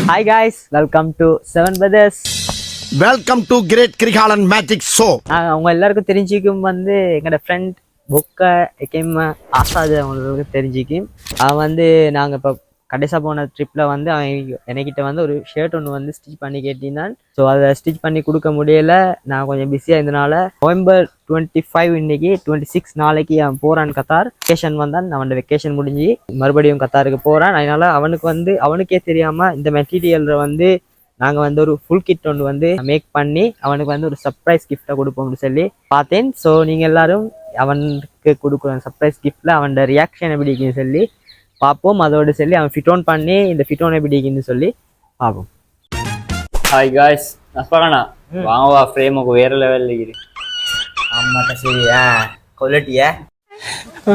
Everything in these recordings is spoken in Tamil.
Hi guys, welcome to Seven Brothers. Welcome to great Kirikalan magic show. அவங்க எல்லாருக்கும் தெரிஞ்சிக்கும் வந்து எங்களோட ஃப்ரெண்ட் புக்க எக்கைம ஆசாது அவங்களுக்கு தெரிஞ்சிக்கும். அவன் வந்து நாங்கள் இப்போ கடைசியாக போன ட்ரிப்பில் வந்து அவன் என்கிட்ட வந்து ஒரு ஷர்ட் ஒன்று வந்து ஸ்டிச் பண்ணி கேட்டிருந்தான். ஸோ அதை ஸ்டிச் பண்ணி கொடுக்க முடியலை. நான் கொஞ்சம் பிஸியாக இருந்தனால November 25 இன்னைக்கு 26 நாளைக்கு அவன் போகிறான் கத்தார். வெக்கேஷன் வந்தான். அவனோட வெக்கேஷன் முடிஞ்சு மறுபடியும் கத்தாருக்கு போகிறான். அதனால அவனுக்கு வந்து அவனுக்கே தெரியாமல் இந்த மெட்டீரியலில் வந்து நாங்கள் வந்து ஒரு ஃபுல் கிட் ஒன்று வந்து மேக் பண்ணி அவனுக்கு வந்து ஒரு சர்ப்ரைஸ் கிஃப்டை கொடுப்போம்னு சொல்லி பார்த்தேன். ஸோ நீங்கள் எல்லாரும் அவனுக்கு கொடுக்குற சர்ப்ரைஸ் கிஃப்டில் அவனோட ரியாக்ஷன் எப்படி இருக்குன்னு சொல்லி பார்ப்போம். அதோடு சொல்லி அவன் ஃபிட் ஆன் பண்ணி இந்த ஃபிட் ஆன் எப்படி இருக்குன்னு சொல்லி பார்ப்போம். ஹாய் காய்ஸ், நஸ்பகண்ணா வாங்கவா ஃப்ரேமுக்கு வேற லெவலில் இருக்கு. ஆமாட்டா சரி குவாலிட்டியா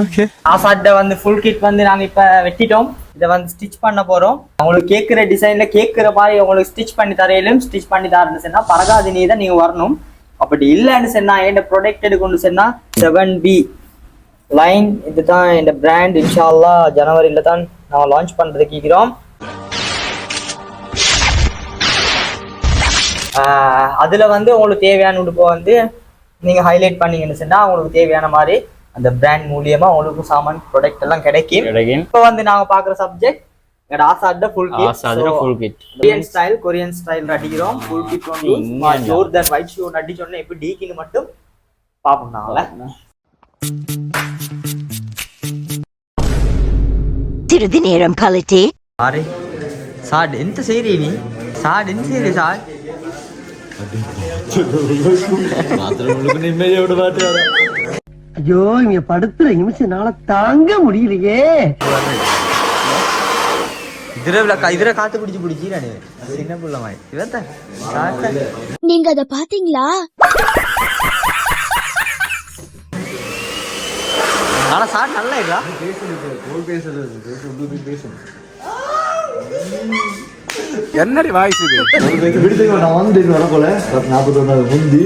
ஓகே. ஆசாட்ட வந்து ஃபுல் கிட் வந்து நாங்கள் இப்போ வெட்டிட்டோம். இதை வந்து ஸ்டிச் பண்ண போகிறோம். உங்களுக்கு கேட்குற டிசைனில் கேட்குற மாதிரி உங்களுக்கு ஸ்டிச் பண்ணி தரையிலும் ஸ்டிச் பண்ணி தரேன்னு சொன்னால் பரகாதினி தான் நீங்கள் வரணும். அப்படி இல்லைன்னு சொன்னால் என் ப்ராடக்ட் எடுக்கணும்னு சொன்னால் 7B லைன் இதுதான் என் பிராண்ட். இன்ஷா அல்லாஹ் ஜனவரியில் தான் நாங்கள் லான்ச் பண்ணுறதுக்கு இருக்கிறோம். அதில் வந்து உங்களுக்கு தேவையான உடுப்பை வந்து நீங்கள் ஹைலைட் பண்ணீங்கன்னு சொன்னால் உங்களுக்கு தேவையான மாதிரி அந்த பிராண்ட் மூலியமா உங்களுக்கு சாமான் ப்ராடக்ட் எல்லாம் கிடைக்கும். இப்போ வந்து நாங்க பாக்குற சப்ஜெக்ட் எங்க ஆசாட ஃபுல் கிட் கொரியன் ஸ்டைல் அடிக்கிறோம். ஃபுல் கிட் வந்து ஜோர்டன் ஒயிட் ஷூ அடிச்சோன்னா எப்படி டீக்கின்னு மட்டும் பாப்போம். நாங்கள சிறிது நேரம் கழித்து அரே சாட் ఎంత சேரி நீ சாட் ఎంత சேரி சாட் பாத்ரூமுக்கு நிம்மதியோட பாட்டு. ஐயோ இங்க படுத்துற நிமிஷம்னால தாங்க முடியலையே. இதுல காத்து பிடிச்சி நானு சின்ன புள்ள மாதிரி. நீங்க அத பாத்தீங்களா? ஆனா சாட் நல்லா இருக்கா. என்னடி வாய்ஸ் இது? விடுதலை நான் வந்து வரப்போல 41 முந்தி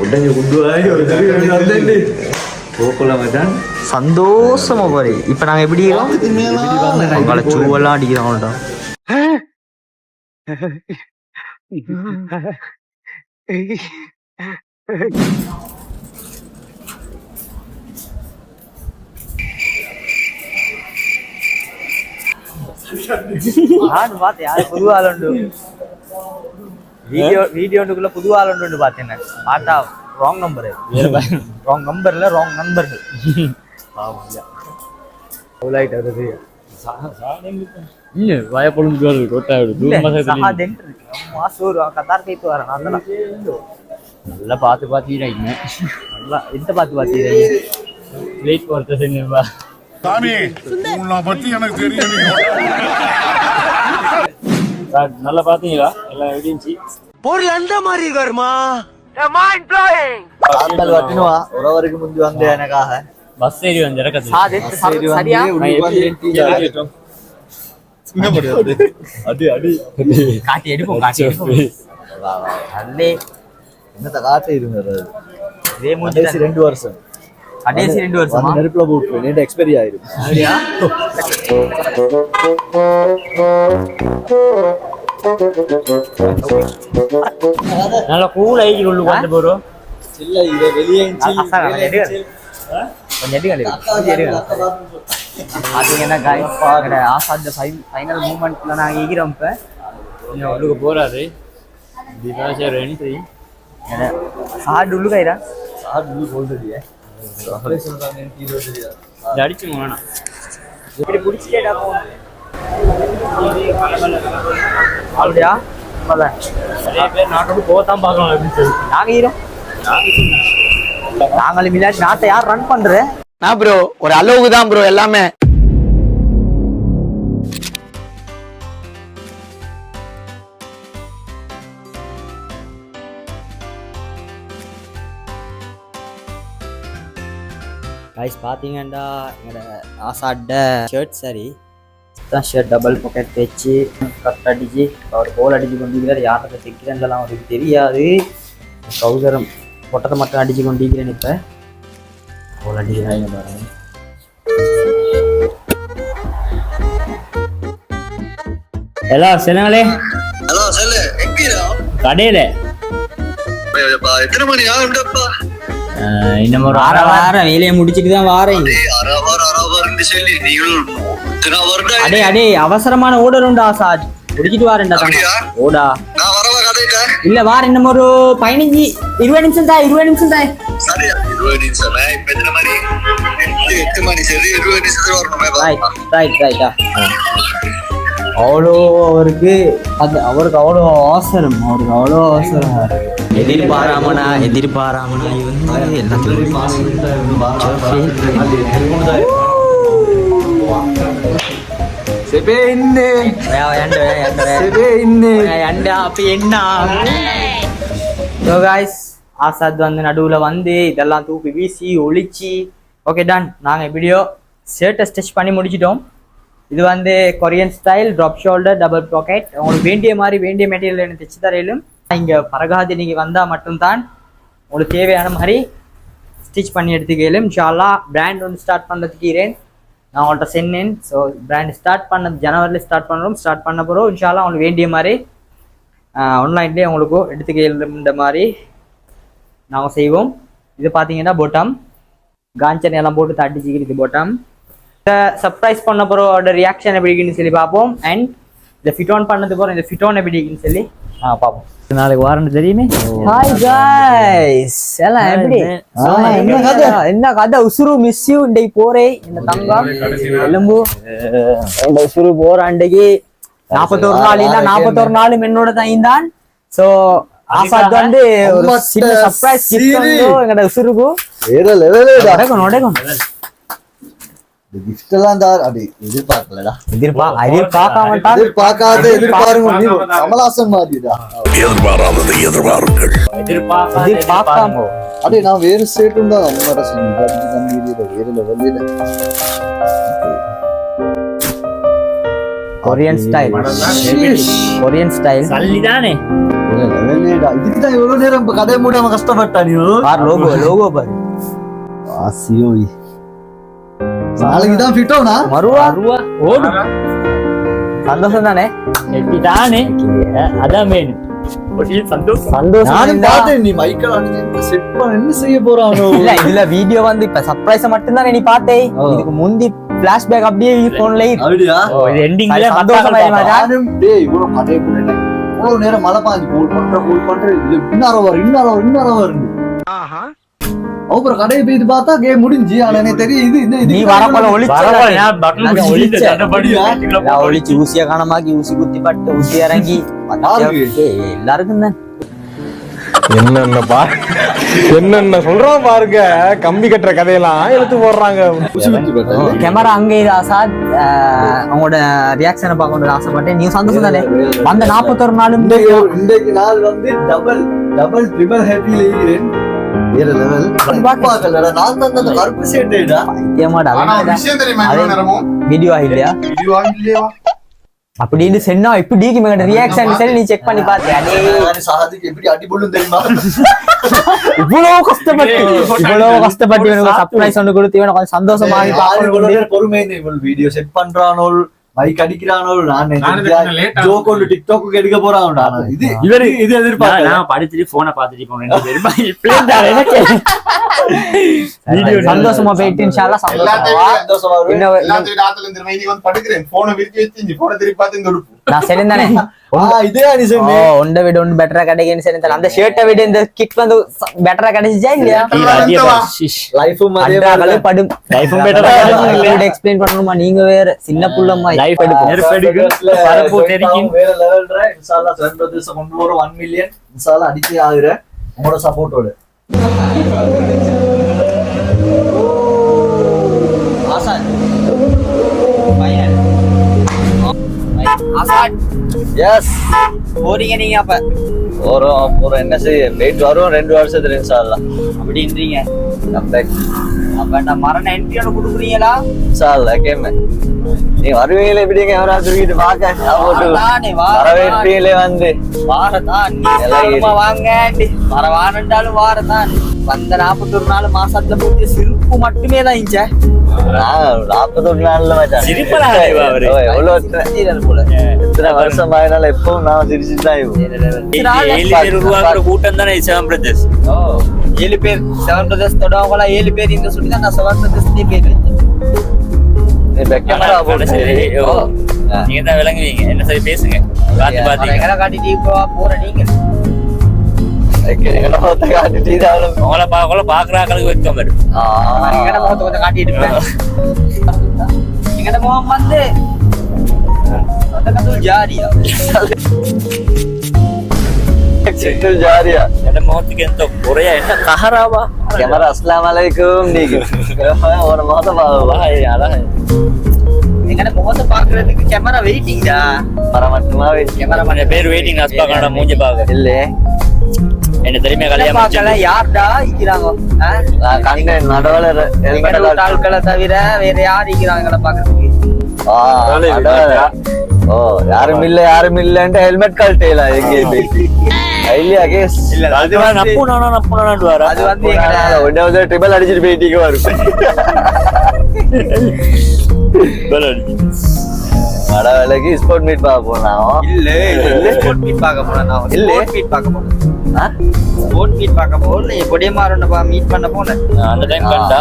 உடனே சந்தோஷமா போறே. இப்ப நாங்க எப்படி உங்களை சூவெல்லாம் அடிக்கிறோம். புது ஆளுண்டு வீடியோக்குள்ள புது ஆளுண்டு பார்த்தேன். பார்த்தா ராங் நம்பர் ராங் நம்பர்ல ராங் நண்பர்கள். நல்லா பார்த்து பார்த்தீங்க. நல்லா எந்த பார்த்து பார்த்தீங்க? வெயிட் பொறுத்த செஞ்சா சாமி உன்னை பத்தி எனக்கு தெரியும். நல்லா பாத்தீங்களா? எல்லாம் எப்படிச்சு பொருள் அந்த மாதிரி இருக்காருமா. ஒருவருக்கு முந்தி வந்து எனக்காக பஸ் ஏறி வந்து இறக்கது காட்டி எடுப்போம். என்னத்த காசு இருந்தது? இதே மூஞ்சி 2 வருஷம் கடைசி 2 வருஷமா நெருப்புல போட்டு நேற்று எக்ஸ்பைரி ஆயிரும். நல்லா கூல் ஆகி கொண்டு கொண்டு போறோம். இல்ல இத வெளியே பாத்தீங்கன்னா கைஸ் ஆசாத் ஃபைனல் மூமெண்ட்ல நாங்க ஈகிறோம். இப்ப கொஞ்சம் உள்ளுக்கு போறாரு. என்ட்ரி சாட் உள்ளுக்காயிரா சார் நீ போல்றீங்க அடிச்சு வேணாம். இப்படி பிடிச்சிட்டேடா போகணும். அப்படியா? நிறைய பேர் நாட்டோட போதான் பார்க்கலாம் அப்படின்னு சொல்லி நாங்க ஈரோம். நாங்களும் மிலாட் நாட்டை யார் ரன் பண்ற? நான் ப்ரோ ஒரு அளவுக்கு தான் ப்ரோ எல்லாமே. கைஸ் பார்த்தீங்கன்னா எங்களோட ஆசாட்ட ஷர்ட் சரி தான் ஷர்ட் டபுள் பாக்கெட் தைச்சு கட் அடிச்சு அவர் கோல் அடிச்சு கொண்டிருக்கிறார். யாருக்கு தைக்கிறேன்லாம் அவருக்கு தெரியாது. ட்ரௌசரம் பொட்டத்தை மட்டும் அடிச்சு கொண்டிருக்கிறேன். இப்போ கோல் அடிக்கிறாங்க பாருங்க. ஹலோ சென்னாலே ஹலோ சொல்லு எங்கடா கடையில எத்தனை மணி ஆகும்டப்பா இன்னும் ஒரு வாரம் வேலையை முடிச்சிட்டு தான் வாரேன். அரவார் சொல்லி நீங்களும் இத்தனை வருடம் அடே அடே அவசரமான ஓடர் உண்டா சார், முடிச்சிட்டு வாரேன்டா தங்க. அப்படியா? ஓடா நான் வரவா கடைட்டா இல்ல வார இன்னும் ஒரு 15-20 நிமிஷம் தான், 20 நிமிஷம் தான். சரியா 20 நிமிஷம் இப்ப எத்தனை மணி 8 மணி சரி 20 நிமிஷத்துல வரணுமே ரைட்டா. அவ்வளோ அவருக்கு அவருக்கு அவ்வளோ அவசரம், எதிர்பாராமனா இவங்க எல்லாத்துக்கும் ஆசாத் வந்து நடுவுல வந்து இதெல்லாம் தூக்கி வீசி ஒளிச்சு ஓகே டன். நாங்க வீடியோ ஷர்ட்டை ஸ்டிச் பண்ணி முடிச்சிட்டோம். இது வந்து Korean style drop shoulder double pocket. உங்களுக்கு வேண்டிய மாதிரி வேண்டிய மெட்டீரியல் எனக்கு தைச்சு தரையிலும் இங்க பரகாதி நீங்க வந்தா மட்டும்தான் உங்களுக்கு தேவையான மாதிரி ஸ்டிச் பண்ணி எடுத்துக்கலும். இன்ஷால்லா பிராண்ட் வந்து ஸ்டார்ட் பண்றதுக்கு நான் உங்கள்கிட்ட சொன்னேன். ஸோ பிராண்ட் ஸ்டார்ட் பண்ண ஜனவரியில் ஸ்டார்ட் பண்ண போகிறோம். இன்ஷால்லா உங்களுக்கு வேண்டிய மாதிரி ஆன்லைன்லேயே உங்களுக்கு எடுத்துக்கிற மாதிரி நாங்கள் செய்வோம். இது பார்த்தீங்கன்னா பொட்டம் காஞ்சன் எல்லாம் போட்டு தட்டிச்சிக்கிறது பொட்டம். சர்ப்ரைஸ் பண்ண போகிறோட ரியாக்ஷன் எப்படி இருக்குன்னு சொல்லி பார்ப்போம். அண்ட் இந்த ஃபிட் ஆன் பண்ணது போகிறோம், இந்த ஃபிட் ஆன் எப்படி இருக்குன்னு சொல்லி பார்ப்போம். நாளைக்கு வாரண்டு தெரியுமே. ஹாய் காய்ஸ், எல்லாம் எப்படி என்ன கதை? உசுரு மிஸ் யூ. இன்றைக்கு போறேன் இந்த தங்கம் எலும்பு இந்த உசுரு போற அன்றைக்கு 41 நாள் இல்ல 41 நாளும் என்னோட தான். சோ ஆசாத் வந்து ஒரு சின்ன சர்ப்ரைஸ் கிஃப்ட் வந்து எங்கட உசுருக்கு வேற லெவலே நடக்கும். இந்த gift எல்லாம் தான் அப்படி எதிர்பார்க்கலடா. எதிர்பார்க்காத எதிர்பாருங்க. நீ கமலாசன் மாதிரிடா. எதிர்பார்க்காம அப்படியே நான் வேற ஸ்டேட்டும் தான் அம்மாட சொன்னேன். வேற லெவலில் கொரியன் ஸ்டைல் சல்லிதானே இதுக்கு தான் எவ்வளவு நேரம் இப்ப கதை மூடாம கஷ்டப்பட்டா நீ. லோகோ பாரு. ஆசியோய் நாளைக்கு தான் ஃபிட்டோனா மறுவா ஓடும் சந்தோஷம் தானே. தானே அதான் மெயின் சந்தோஷம். நானும் பார்த்தேன். நீ மைக்கேல் அணிஞ்சு செட் பண்ண என்ன செய்ய போறானோ? இல்ல இதுல வீடியோ வந்து இப்ப சர்ப்ரைஸ் மட்டும் தான் நீ பார்த்தே. இதுக்கு முந்தி பிளாஷ்பேக் அப்படியே போன்ல அப்படியா? இது எண்டிங்ல நானும் டேய் இவ்வளவு கதை பண்ணேன். இவ்வளவு நேரம் மழை பாஞ்சு கோல் பண்ற இது இன்னொரு வருது. அப்புறம் கடையை போய் பார்த்தா கேம் முடிஞ்சு. ஆனா எனக்கு தெரியும் இது நீ வரப்போல ஒளிச்சு ஊசியா காணமாக்கி ஊசி குத்தி பட்டு ஊசி இறங்கி எல்லாருக்கும் தான் என்னென்ன சொல்றான் பாருங்க. கம்பி கட்டுற கதையெல்லாம் எடுத்து போடுறாங்க. கேமரா அங்க இது ஆசாத் அவங்களோட ரியாக்ஷனை பார்க்கணும்னு ஆசைப்பட்டேன். நீங்க சந்தோஷம் தானே? அந்த 41 நாளும் இன்றைக்கு நாள் வந்து டபுள் ட்ரிபிள் ஹேப்பில இருக்கிறேன். வேற லெவல். பாக்கலடா நான் தான் அந்த கருப்பு சேட்டேடா. ஐயமாடா விஷயம் தெரியுமா? இவ்வளவு நேரமும் வீடியோ ஆயில்லையா அப்படின்னு சொன்னா இப்படி ரியாக்ஷன் சரி நீ செக் பண்ணி பாத்தியா? சாதிக்கு எப்படி அடி போடும் தெரியுமா? இவ்வளவு கஷ்டப்பட்டு சர்ப்ரைஸ் ஒன்று கொடுத்து கொஞ்சம் சந்தோஷமாக பொறுமை வீடியோ செட் பண்றானோ மைக் அடிக்கிறானோ நான் ஜோக் ஒன்று டிக்டாக் எடுக்க போறான். இது எதிர்பார்க்க நான் படிச்சுட்டு போனை பார்த்துட்டு சந்தோஷமா போயிட்டு இன்ஷால்லா நான் சரிந்தானே ஒன்றை விட ஒன்று பெட்டரா கிடைக்குன்னு சரி. அந்த ஷர்ட்டை விட இந்த கிட் வந்து பெட்டரா கிடைச்சிச்சா இல்லையா? படும் எக்ஸ்பிளைன் பண்ணணுமா? நீங்க வேற சின்ன புள்ளம்மா லைஃப் கொண்டு வர 1 மில்லியன் அடிச்சு ஆகுற உங்களோட சப்போர்ட்டோட. எஸ் போறீங்க நீங்க அப்ப போறோம் என்ன செய்ய போயிட்டு வரும் 2 வருஷத்துல இன்ஷால்லா அப்படின்றீங்க. அப்ப நான் மரண என்ட்ரி ஒன்று கொடுக்குறீங்களா? இன்ஷால்லா கேம நீ வருவீங்களே எப்படிங்க எவரா தூக்கிட்டு வரவேற்பீங்களே வந்து வாரதான் நீ வாங்க வர வாரண்டாலும் வாரதான் வந்த 41 நாள் மாசத்துல போட்டு சிறு சிரிப்பு மட்டுமே தான் இஞ்ச 41 நாள்ல மச்சான். சிரிப்பெல்லாம் அடைவா அவரு. எவ்வளவு போல எத்தனை வருஷம் ஆயினாலும் எப்பவும் நான் சிரிச்சுட்டு தான் இருப்பேன். 7 பேர் உருவாக்குற கூட்டம் தானே செவன் பிரதர்ஸ். 7 பேர் செவன் பிரதர்ஸ் தொடவங்களா 7 பேர் இந்த சொல்லி தான் நான் செவன் பிரதர்ஸ் பேர் வச்சேன். நீ வெக்கமாடா போட்டு. நீங்க தான் விளங்குவீங்க. என்ன சரி பேசுங்க. காத்து பாத்தீங்க. எங்களை காட்டிட்டு போற நீங்க எங்கட முகத்தை காட்டிட்டு இதாலும். உங்களை பாக்குற ஆக்களுக்கு வைக்கம் வரும். எங்கட முகத்தை கொஞ்சம் காட்டிட்டு இருப்பேன். எங்கட முகம் வந்து கtul ஜாரியா சிக்கல் ஜாரியா. என் முகத்துக்கு எந்த குறையா என்ன கஹராவா கேமரா அஸ்ஸலாமு அலைக்கும் நீங்க ஒரு முகத்தை பாவா. எங்கட முகத்தை பாக்குறதுக்கு கேமரா வெயிட்டிங்கடா. பரமட்டுமா கேமரா கொஞ்சம் பேர் வெயிட்டிங் அஸ்பா கண்ணா மூஞ்சி பாக்க இல்ல என்ன தெரியுமா கல்யாணம் பார்க்கல யார்டா இருக்கிறாங்க? நான் கண்டேன் நடுவுல ஹெல்மெட் ஆட்களை தவிர வேற யார் இருக்கிறாங்களா பாக்குறதுக்கு? ஓ யாரும் இல்லன்ட்டு ஹெல்மெட் கழட்டேல எங்க இல்லையா கேஸ் இல்ல அது நப்பு வர அது வந்து எங்கட ஒண்ணாவது ட்ரிபிள் அடிச்சிட்டு போயிட்டீங்க வரும். வட வேலைக்கு ஸ்போர்ட் மீட் பார்க்க போனோம். இல்ல ஸ்போர்ட் மீட் பார்க்க போனேன் நான். இல்ல. ஸ்போர்ட் மீட் பார்க்க போனேன். ஸ்போர்ட் மீட் பார்க்க போல கொடியமாறன மீட் பண்ண போனேன். அந்த டைம் கண்டா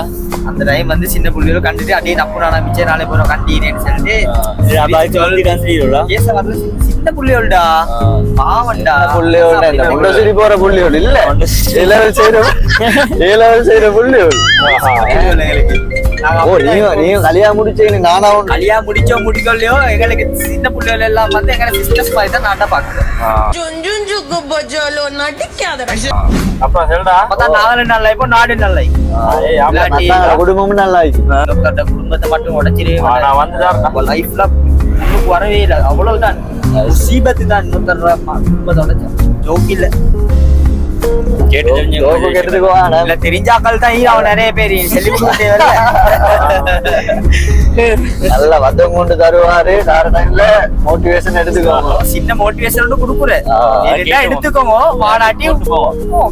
அந்த டைம் வந்து சின்ன புள்ளியோ கண்டுட்டு அப்படியே நப்புறானா மிச்ச நாளே போறோம் கண்டீனேன்னு சொல்லிட்டு கேச வரல. சின்ன புள்ளியோடா பாவண்டா புள்ளியோட இந்த முண்டசிரி போற புள்ளியோடு இல்ல ஏலவல் செய்யற புள்ளியோடு. ஓ நீங்க கல்யாணம் முடிச்சீங்க நானா கல்யாணம் முடிச்சோ முடிக்கலையோ எங்களுக்கு சின்ன புள்ளிகள் எல்லாம் வந்து எங்க சிஸ்டர்ஸ் மாதிரி தான் நான் பாக்குறேன். அப்புறம் சொல்றா அப்பதான் நாலு நாள் லைஃப் நாடு நல்ல குடும்பமும் நல்லா குடும்பத்தை மட்டும் உடைச்சிரு நான் வந்துதான் லைஃப்ல முன்னுக்கு வரவே இல்லை. அவ்வளவுதான் சீபத்து தான் இன்னொருத்தர் குடும்பத்தை உடைச்சேன். ஜோக் இல்ல கேட்டு தெரிஞ்சு கேட்டதுக்கு இல்ல தெரிஞ்சாக்கள் தான் அவன் நிறைய பேர் சொல்லி நல்ல வந்தம் கொண்டு தருவாரு டைம்ல மோட்டிவேஷன் எடுத்துக்கோங்க. சின்ன மோட்டிவேஷன் கொடுக்குறேன் எடுத்துக்கோங்க வாடாட்டி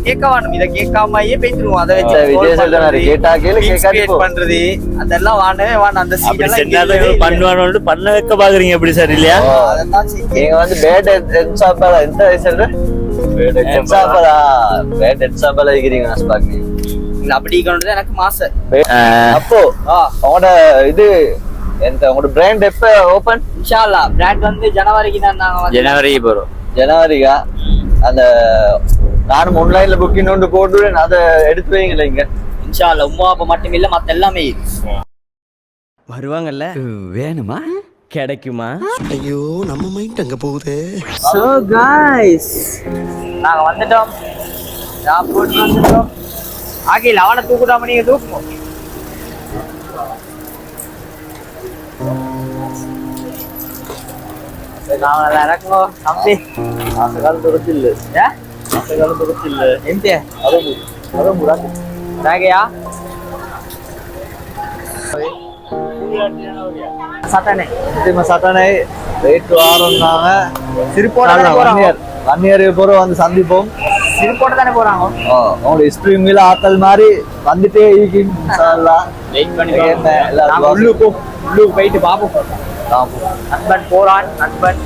கேட்க வேணும். இதை கேட்காமயே பேசிடுவோம். அதை வச்சு விஜய் சொல்றாரு கேட்டா கேளு கேட்காது பண்றது அதெல்லாம் வாண்டவே வாண்ட அந்த பண்ணுவானு பண்ண வைக்க பாக்குறீங்க எப்படி சார் இல்லையா? அதான் நீங்க வந்து பேட் எக்ஸாம்பிள் எந்த வயசுல பேட் எக்ஸாம்பிள் இருக்கிறீங்க நாஸ்பாக்கு அப்படி எனக்கு மாச அப்போ உங்களோட இது உங்களோட பிராண்ட் எப்ப ஓபன்? இன்ஷா அல்லாஹ் பிராண்ட் வந்து ஜனவரிக்கு தான் நாங்க ஜனவரிக்கு போறோம். ஜனவரிக்கா? அந்த நானும் ஆன்லைன்ல புக்கிங் ஒன்று போட்டுறேன். அதை எடுத்து வைங்களா இங்க? இன்ஷா அல்லாஹ் உம்மா அப்பா மட்டும் இல்ல மத்த எல்லாமே வருவாங்கல்ல வேணுமா கிடைக்குமா? ஐயோ நம்ம மைண்ட் அங்க போகுது. சோ गाइस நாங்க வந்துட்டோம். போட்டு வந்துட்டோம். ஆகில அவனை தூக்குடாம நீங்க தூக்குங்க. நாம இறக்குங்க தம்பி. ஆசைகாலம் துரத்தில்லை ஆசைகாலம் துரத்தில்லை எந்த அதான் முடாது ராகையா சட்டானே சட்டானை ரேட் வாரம்னாங்க. சிரிப்போட 1 year போறோம் வந்து சந்திப்போம். சிரிப்போட தானே போறாங்க. அவங்களோட ஹிஸ்டரி மீல ஆத்தல் மாதிரி வந்துட்டே வெயிட் பண்ணி உள்ளுக்கு போயிட்டு பாப்போம். நண்பன் போறான் நண்பன்